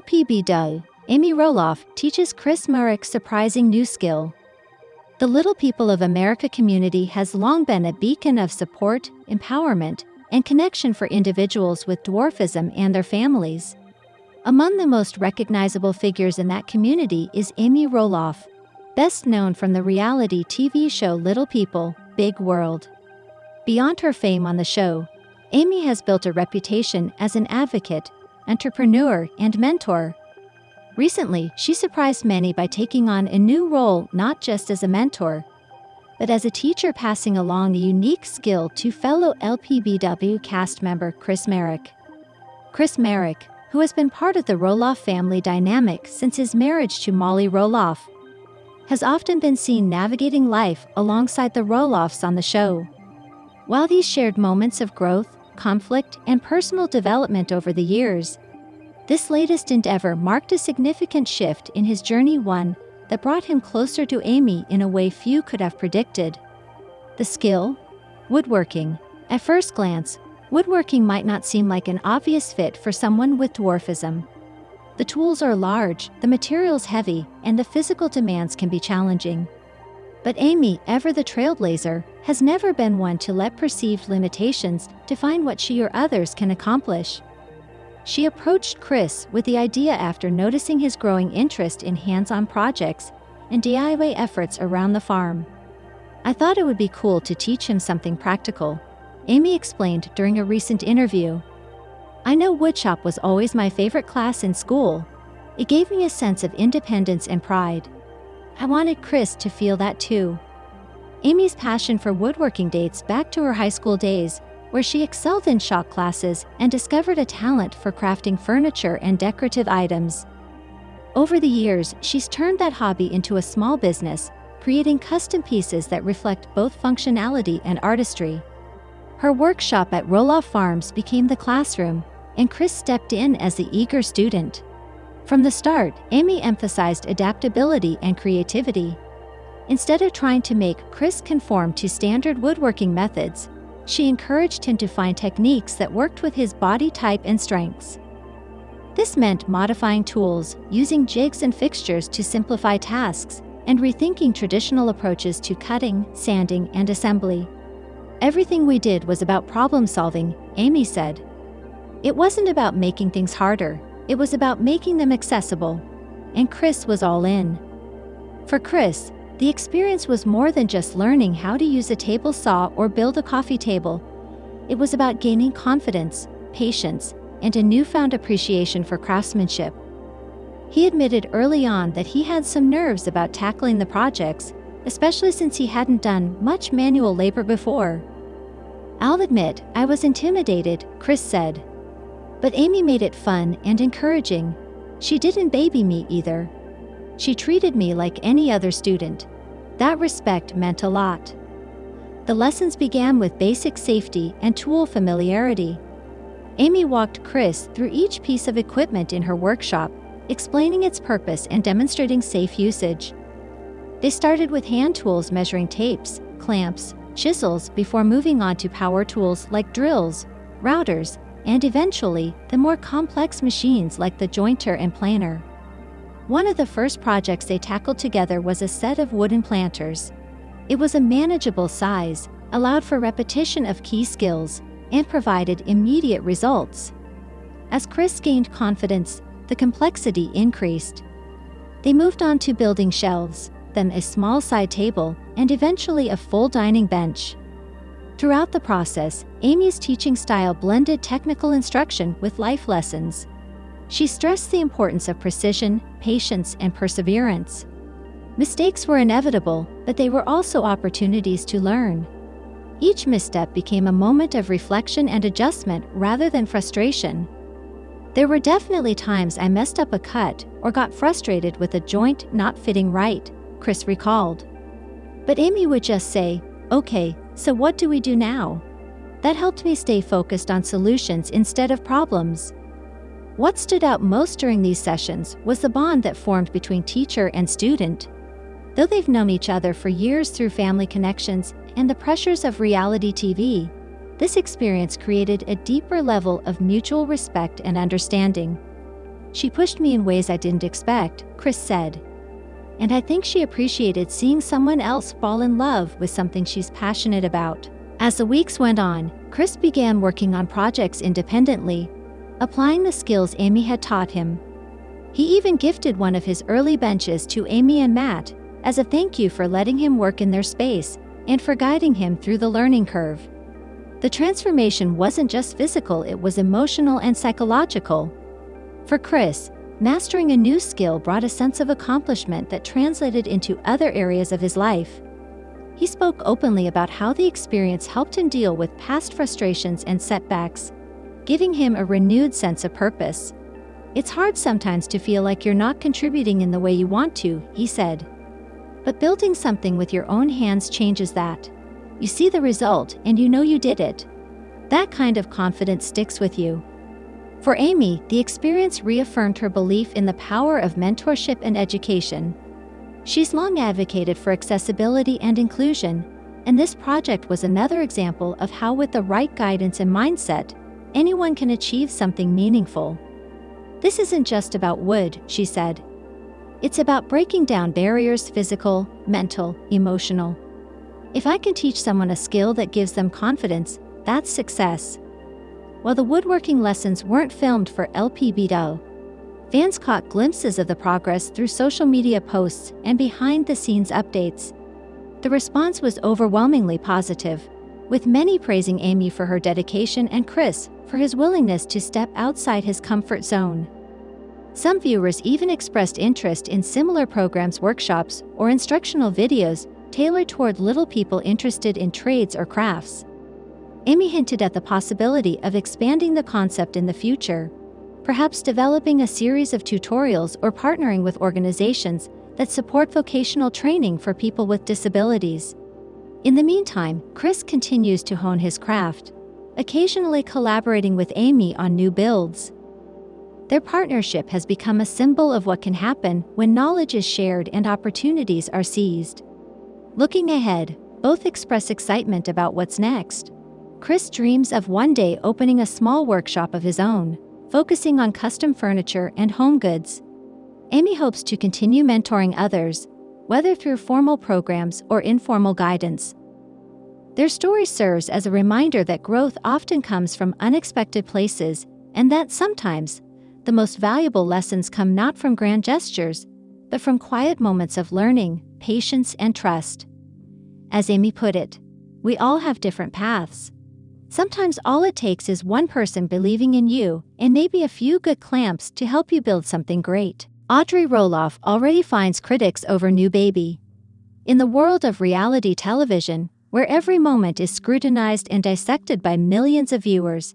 LPBW, Amy Roloff teaches Chris Marek's surprising new skill. The Little People of America community has long been a beacon of support, empowerment, and connection for individuals with dwarfism and their families. Among the most recognizable figures in that community is Amy Roloff, best known from the reality TV show Little People, Big World. Beyond her fame on the show, Amy has built a reputation as an advocate, entrepreneur, and mentor. Recently, she surprised many by taking on a new role not just as a mentor, but as a teacher, passing along a unique skill to fellow LPBW cast member Chris Marek. Chris Marek, who has been part of the Roloff family dynamic since his marriage to Molly Roloff, has often been seen navigating life alongside the Roloffs on the show. While these shared moments of growth, conflict, and personal development over the years, this latest endeavor marked a significant shift in his journey, one that brought him closer to Amy in a way few could have predicted. The skill? Woodworking. At first glance, woodworking might not seem like an obvious fit for someone with dwarfism. The tools are large, the materials heavy, and the physical demands can be challenging. But Amy, ever the trailblazer, has never been one to let perceived limitations define what she or others can accomplish. She approached Chris with the idea after noticing his growing interest in hands-on projects and DIY efforts around the farm. "I thought it would be cool to teach him something practical," Amy explained during a recent interview. "I know woodshop was always my favorite class in school. It gave me a sense of independence and pride. I wanted Chris to feel that too." Amy's passion for woodworking dates back to her high school days, where she excelled in shop classes and discovered a talent for crafting furniture and decorative items. Over the years, she's turned that hobby into a small business, creating custom pieces that reflect both functionality and artistry. Her workshop at Roloff Farms became the classroom, and Chris stepped in as the eager student. From the start, Amy emphasized adaptability and creativity. Instead of trying to make Chris conform to standard woodworking methods, she encouraged him to find techniques that worked with his body type and strengths. This meant modifying tools, using jigs and fixtures to simplify tasks, and rethinking traditional approaches to cutting, sanding, and assembly. "Everything we did was about problem solving," Amy said. "It wasn't about making things harder, it was about making them accessible." And Chris was all in. For Chris, the experience was more than just learning how to use a table saw or build a coffee table. It was about gaining confidence, patience, and a newfound appreciation for craftsmanship. He admitted early on that he had some nerves about tackling the projects, especially since he hadn't done much manual labor before. "I'll admit, I was intimidated," Chris said. "But Amy made it fun and encouraging. She didn't baby me either. She treated me like any other student. That respect meant a lot." The lessons began with basic safety and tool familiarity. Amy walked Chris through each piece of equipment in her workshop, explaining its purpose and demonstrating safe usage. They started with hand tools measuring tapes, clamps, chisels before moving on to power tools like drills, routers, and eventually, the more complex machines like the jointer and planer. One of the first projects they tackled together was a set of wooden planters. It was a manageable size, allowed for repetition of key skills, and provided immediate results. As Chris gained confidence, the complexity increased. They moved on to building shelves, then a small side table, and eventually a full dining bench. Throughout the process, Amy's teaching style blended technical instruction with life lessons. She stressed the importance of precision, patience, and perseverance. Mistakes were inevitable, but they were also opportunities to learn. Each misstep became a moment of reflection and adjustment rather than frustration. "There were definitely times I messed up a cut or got frustrated with a joint not fitting right," Chris recalled. But Amy would just say, "Okay, so what do we do now?" That helped me stay focused on solutions instead of problems. What stood out most during these sessions was the bond that formed between teacher and student. Though they've known each other for years through family connections and the pressures of reality TV, this experience created a deeper level of mutual respect and understanding. She pushed me in ways I didn't expect," Chris said. "And I think she appreciated seeing someone else fall in love with something she's passionate about." As the weeks went on, Chris began working on projects independently, applying the skills Amy had taught him. He even gifted one of his early benches to Amy and Matt as a thank you for letting him work in their space and for guiding him through the learning curve. The transformation wasn't just physical, it was emotional and psychological. For Chris, mastering a new skill brought a sense of accomplishment that translated into other areas of his life. He spoke openly about how the experience helped him deal with past frustrations and setbacks, giving him a renewed sense of purpose. "It's hard sometimes to feel like you're not contributing in the way you want to," he said. "But building something with your own hands changes that. You see the result and you know you did it. That kind of confidence sticks with you." For Amy, the experience reaffirmed her belief in the power of mentorship and education. She's long advocated for accessibility and inclusion, and this project was another example of how, with the right guidance and mindset, anyone can achieve something meaningful. "This isn't just about wood," she said. "It's about breaking down barriers, physical, mental, emotional. If I can teach someone a skill that gives them confidence, that's success." While the woodworking lessons weren't filmed for LPBW, fans caught glimpses of the progress through social media posts and behind-the-scenes updates. The response was overwhelmingly positive, with many praising Amy for her dedication and Chris for his willingness to step outside his comfort zone. Some viewers even expressed interest in similar programs, workshops, or instructional videos tailored toward little people interested in trades or crafts. Amy hinted at the possibility of expanding the concept in the future, perhaps developing a series of tutorials or partnering with organizations that support vocational training for people with disabilities. In the meantime, Chris continues to hone his craft, occasionally collaborating with Amy on new builds. Their partnership has become a symbol of what can happen when knowledge is shared and opportunities are seized. Looking ahead, both express excitement about what's next. Chris dreams of one day opening a small workshop of his own, focusing on custom furniture and home goods. Amy hopes to continue mentoring others, whether through formal programs or informal guidance. Their story serves as a reminder that growth often comes from unexpected places, and that sometimes the most valuable lessons come not from grand gestures, but from quiet moments of learning, patience, and trust. As Amy put it, "We all have different paths. Sometimes all it takes is one person believing in you and maybe a few good clamps to help you build something great." Audrey Roloff already finds critics over new baby. In the world of reality television, where every moment is scrutinized and dissected by millions of viewers,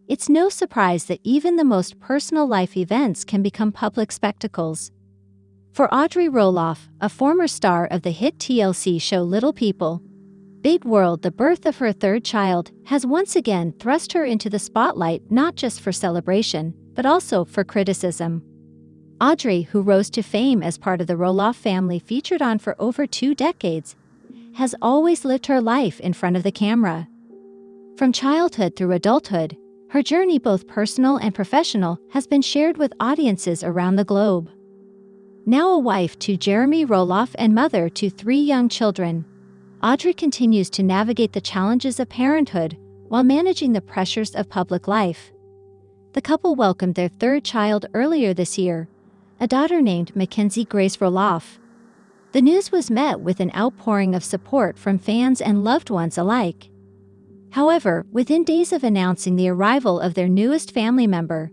it's no surprise that even the most personal life events can become public spectacles. For Audrey Roloff, a former star of the hit TLC show Little People, Big World, the birth of her third child has once again thrust her into the spotlight, not just for celebration, but also for criticism. Audrey, who rose to fame as part of the Roloff family featured on for over 2 decades, has always lived her life in front of the camera. From childhood through adulthood, her journey, both personal and professional, has been shared with audiences around the globe. Now a wife to Jeremy Roloff and mother to 3 young children, Audrey continues to navigate the challenges of parenthood while managing the pressures of public life. The couple welcomed their third child earlier this year, a daughter named Mackenzie Grace Roloff. The news was met with an outpouring of support from fans and loved ones alike. However, within days of announcing the arrival of their newest family member,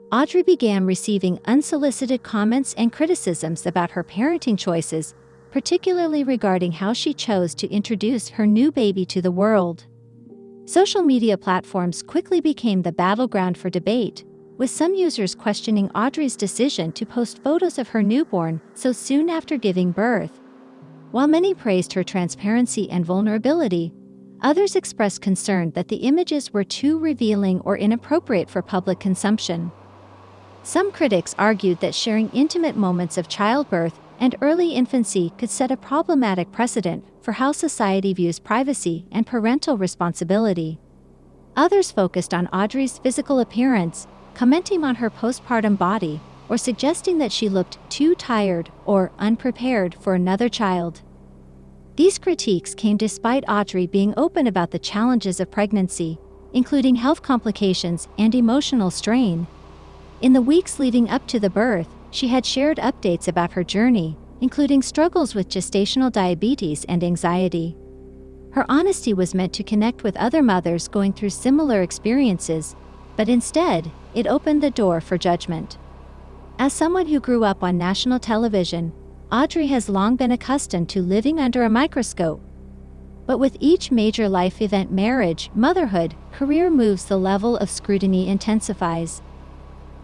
Audrey began receiving unsolicited comments and criticisms about her parenting choices, particularly regarding how she chose to introduce her new baby to the world. Social media platforms quickly became the battleground for debate, with some users questioning Audrey's decision to post photos of her newborn so soon after giving birth. While many praised her transparency and vulnerability, others expressed concern that the images were too revealing or inappropriate for public consumption. Some critics argued that sharing intimate moments of childbirth and early infancy could set a problematic precedent for how society views privacy and parental responsibility. Others focused on Audrey's physical appearance, commenting on her postpartum body, or suggesting that she looked too tired or unprepared for another child. These critiques came despite Audrey being open about the challenges of pregnancy, including health complications and emotional strain. In the weeks leading up to the birth, she had shared updates about her journey, including struggles with gestational diabetes and anxiety. Her honesty was meant to connect with other mothers going through similar experiences, but instead, it opened the door for judgment. As someone who grew up on national television, Audrey has long been accustomed to living under a microscope. But with each major life event, marriage, motherhood, career moves, the level of scrutiny intensifies.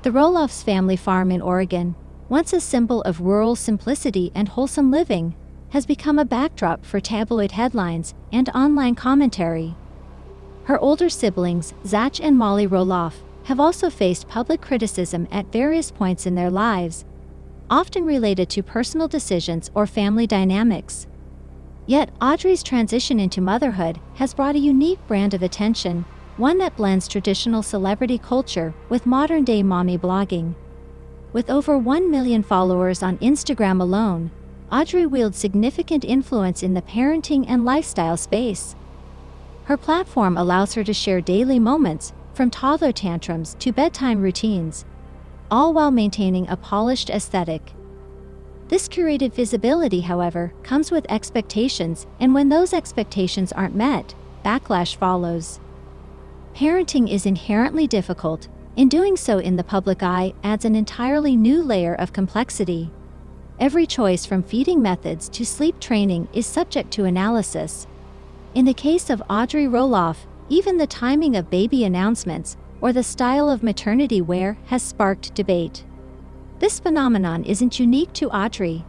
The Roloffs' family farm in Oregon, once a symbol of rural simplicity and wholesome living, has become a backdrop for tabloid headlines and online commentary. Her older siblings, Zach and Molly Roloff, have also faced public criticism at various points in their lives, often related to personal decisions or family dynamics. Yet, Audrey's transition into motherhood has brought a unique brand of attention, one that blends traditional celebrity culture with modern-day mommy blogging. With over 1 million followers on Instagram alone, Audrey wields significant influence in the parenting and lifestyle space. Her platform allows her to share daily moments, from toddler tantrums to bedtime routines, all while maintaining a polished aesthetic. This curated visibility, however, comes with expectations, and when those expectations aren't met, backlash follows. Parenting is inherently difficult, and doing so in the public eye adds an entirely new layer of complexity. Every choice from feeding methods to sleep training is subject to analysis. In the case of Audrey Roloff, even the timing of baby announcements or the style of maternity wear has sparked debate. This phenomenon isn't unique to Audrey.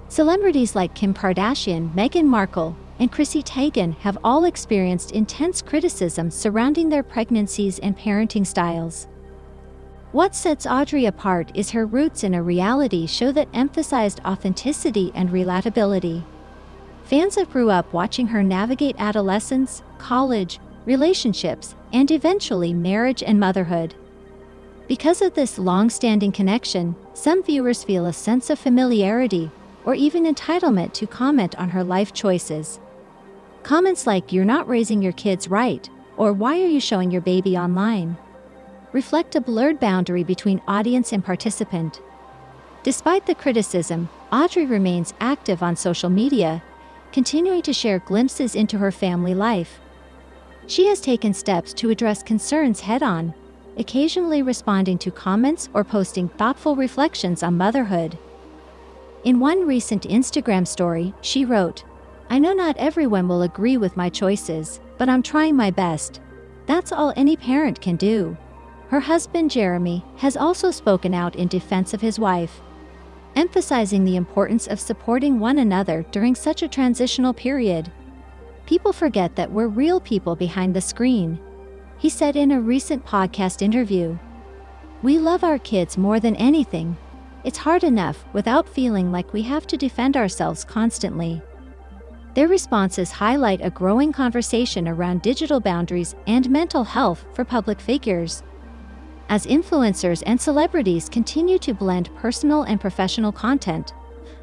Celebrities like Kim Kardashian, Meghan Markle, and Chrissy Teigen have all experienced intense criticism surrounding their pregnancies and parenting styles. What sets Audrey apart is her roots in a reality show that emphasized authenticity and relatability. Fans have grew up watching her navigate adolescence, college, relationships, and eventually marriage and motherhood. Because of this long-standing connection, some viewers feel a sense of familiarity or even entitlement to comment on her life choices. Comments like "You're not raising your kids right," or "Why are you showing your baby online?" reflect a blurred boundary between audience and participant. Despite the criticism, Audrey remains active on social media, continuing to share glimpses into her family life. She has taken steps to address concerns head-on, occasionally responding to comments or posting thoughtful reflections on motherhood. In one recent Instagram story, she wrote, "I know not everyone will agree with my choices, but I'm trying my best. That's all any parent can do." Her husband Jeremy has also spoken out in defense of his wife, emphasizing the importance of supporting one another during such a transitional period. "People forget that we're real people behind the screen," he said in a recent podcast interview. "We love our kids more than anything. It's hard enough without feeling like we have to defend ourselves constantly." Their responses highlight a growing conversation around digital boundaries and mental health for public figures. As influencers and celebrities continue to blend personal and professional content,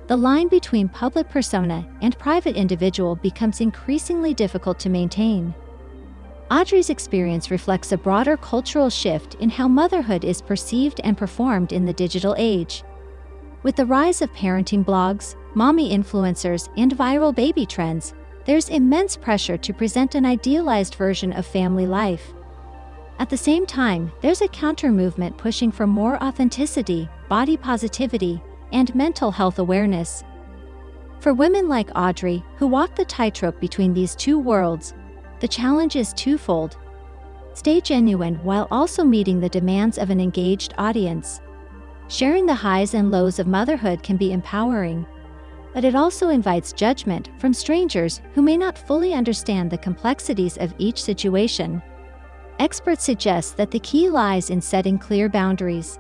the line between public persona and private individual becomes increasingly difficult to maintain. Audrey's experience reflects a broader cultural shift in how motherhood is perceived and performed in the digital age. With the rise of parenting blogs, mommy influencers, and viral baby trends, there's immense pressure to present an idealized version of family life. At the same time, there's a counter-movement pushing for more authenticity, body positivity, and mental health awareness. For women like Audrey, who walk the tightrope between these two worlds, the challenge is twofold. Stay genuine while also meeting the demands of an engaged audience. Sharing the highs and lows of motherhood can be empowering, but it also invites judgment from strangers who may not fully understand the complexities of each situation. Experts suggest that the key lies in setting clear boundaries,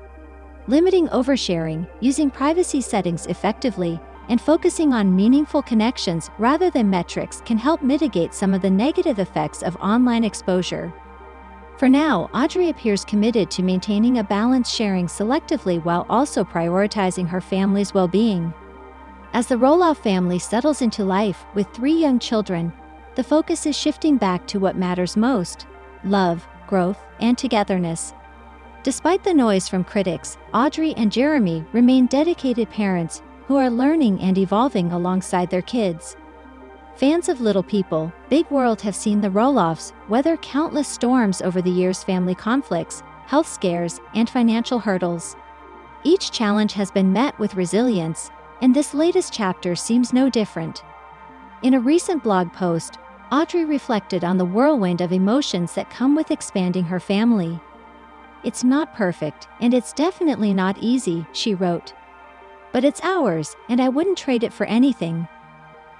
limiting oversharing, using privacy settings effectively, and focusing on meaningful connections rather than metrics can help mitigate some of the negative effects of online exposure. For now, Audrey appears committed to maintaining a balance, sharing selectively while also prioritizing her family's well-being. As the Roloff family settles into life with 3 young children, the focus is shifting back to what matters most: love, growth, and togetherness. Despite the noise from critics, Audrey and Jeremy remain dedicated parents who are learning and evolving alongside their kids. Fans of Little People, Big World have seen the Roloffs weather countless storms over the years: family conflicts, health scares, and financial hurdles. Each challenge has been met with resilience, and this latest chapter seems no different. In a recent blog post, Audrey reflected on the whirlwind of emotions that come with expanding her family. "It's not perfect, and it's definitely not easy," she wrote. "But it's ours, and I wouldn't trade it for anything."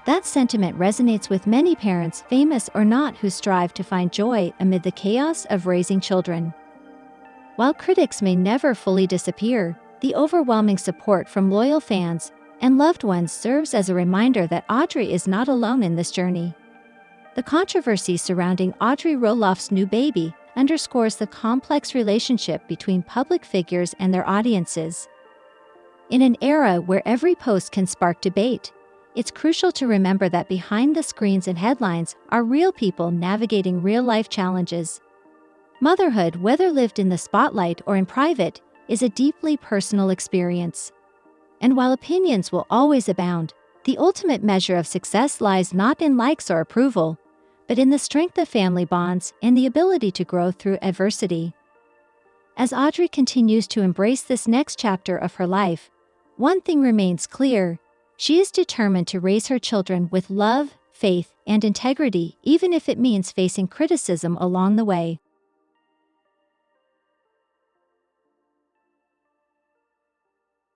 That sentiment resonates with many parents, famous or not, who strive to find joy amid the chaos of raising children. While critics may never fully disappear, the overwhelming support from loyal fans and loved ones serves as a reminder that Audrey is not alone in this journey. The controversy surrounding Audrey Roloff's new baby underscores the complex relationship between public figures and their audiences. In an era where every post can spark debate, it's crucial to remember that behind the screens and headlines are real people navigating real-life challenges. Motherhood, whether lived in the spotlight or in private, is a deeply personal experience. And while opinions will always abound, the ultimate measure of success lies not in likes or approval, but in the strength of family bonds and the ability to grow through adversity. As Audrey continues to embrace this next chapter of her life, one thing remains clear: she is determined to raise her children with love, faith, and integrity, even if it means facing criticism along the way.